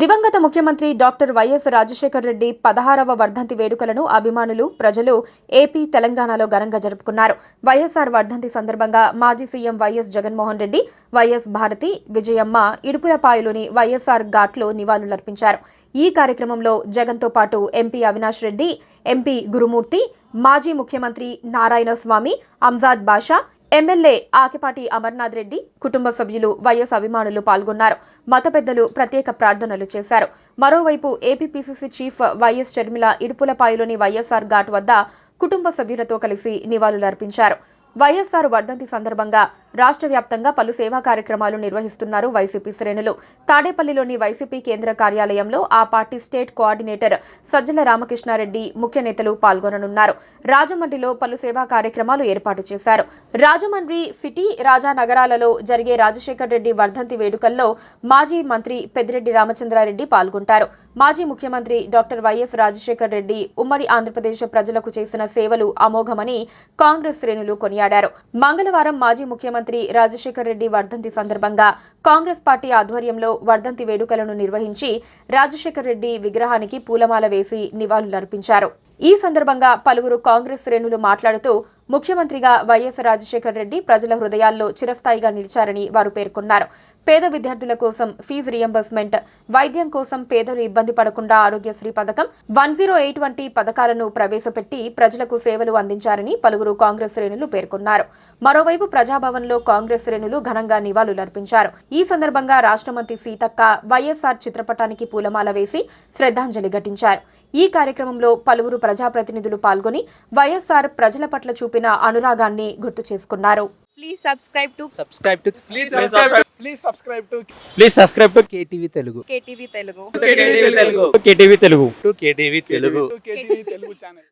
దివంగత ముఖ్యమంత్రి doctor YS Rajasekhar Reddy 16వ వర్ధంతి వేడుకలను అభిమానులు, ప్రజలు ఏపీ, తెలంగాణలో ఘనంగా జరుపుకున్నారు. వైఎస్ఆర్ వర్ధంతి సందర్భంగా మాజీ సీఎం వైఎస్ జగన్మోహన్ రెడ్డి, వైఎస్ భారతి, విజయమ్మ ఇడుపులపాయలోని వైఎస్ఆర్ ఘాట్లో నివాళులర్పించారు. ఈ కార్యక్రమంలో జగన్తో పాటు ఎంపీ అవినాష్ రెడ్డి, ఎంపీ గురుమూర్తి, మాజీ ముఖ్యమంత్రి నారాయణ స్వామి, అంజాద్ బాషా, ఎమ్మెల్యే ఆకిపాటి అమర్నాథ్ రెడ్డి, కుటుంబ సభ్యులు, వైఎస్ అభిమానులు పాల్గొన్నారు. మత పెద్దలు ప్రత్యేక ప్రార్థనలు చేశారు. మరోవైపు ఏపీపీసీసీ చీఫ్ వైఎస్ షర్మిల ఇడుపులపాయలోని వైఎస్ఆర్ ఘాట్ వద్ద కుటుంబ సభ్యులతో కలిసి నివాళులర్పించారు. వైఎస్ఆర్ వర్ధంతి సందర్భంగా రాష్ట్ర వ్యాప్తంగా పలు సేవా కార్యక్రమాలు నిర్వహిస్తున్నారు వైసీపీ శ్రేణులు. తాడేపల్లిలోని వైసీపీ కేంద్ర కార్యాలయంలో ఆ పార్టీ స్టేట్ కోఆర్డినేటర్ సజ్జల రామకృష్ణారెడ్డి, ముఖ్య నేతలు పాల్గొననున్నారు. రాజమండ్రిలో పలు సేవా కార్యక్రమాలు ఏర్పాటు చేశారు. రాజమండ్రి సిటీ, రాజా నగరాలలో జరిగే రాజశేఖర్ రెడ్డి వర్ధంతి వేడుకల్లో మాజీ మంత్రి పెద్దిరెడ్డి రామచంద్రారెడ్డి పాల్గొంటారు. మాజీ ముఖ్యమంత్రి డాక్టర్ వైఎస్ రాజశేఖర్ రెడ్డి ఉమ్మడి ఆంధ్రప్రదేశ్ ప్రజలకు చేసిన సేవలు అమోఘమని కాంగ్రెస్ శ్రేణులు కొనియాడారు. మంగళవారం మాజీ ముఖ్యమంత్రి రాజశేఖర్ రెడ్డి వర్ధంతి సందర్భంగా కాంగ్రెస్ పార్టీ ఆధ్వర్యంలో వర్ధంతి వేడుకలను నిర్వహించి రాజశేఖర్ రెడ్డి విగ్రహానికి పూలమాల వేసి నివాళులర్పించారు. ఈ సందర్భంగా పలువురు కాంగ్రెస్ శ్రేణులు మాట్లాడుతూ ముఖ్యమంత్రిగా వైఎస్ రాజశేఖర్ రెడ్డి ప్రజల హృదయాల్లో చిరస్థాయిగా నిలిచారని వారు పేర్కొన్నారు. పేద విద్యార్థుల కోసం ఫీజు రియంబర్స్మెంట్, వైద్యం కోసం పేదలు ఇబ్బంది పడకుండా ఆరోగ్యశ్రీ పథకం, 108 వంటి పథకాలను ప్రవేశపెట్టి ప్రజలకు సేవలు అందించారని పలువురు కాంగ్రెస్ శ్రేణులు పేర్కొన్నారు. మరోవైపు ప్రజాభవన్లో కాంగ్రెస్ శ్రేణులు ఘనంగా నివాళులర్పించారు. ఈ సందర్భంగా రాష్ట్ర మంత్రి సీతక్క వైఎస్ఆర్ చిత్రపటానికి పూలమాల వేసి శ్రద్ధాంజలి ఘటించారు. ఈ కార్యక్రమంలో పలువురు ప్రజాప్రతినిధులు పాల్గొని వైఎస్ఆర్ ప్రజల పట్ల చూపిన అనురాగాన్ని గుర్తు చేసుకున్నారు. Please subscribe to KTV Telugu. KTV Telugu. KTV Telugu. KTV Telugu channel.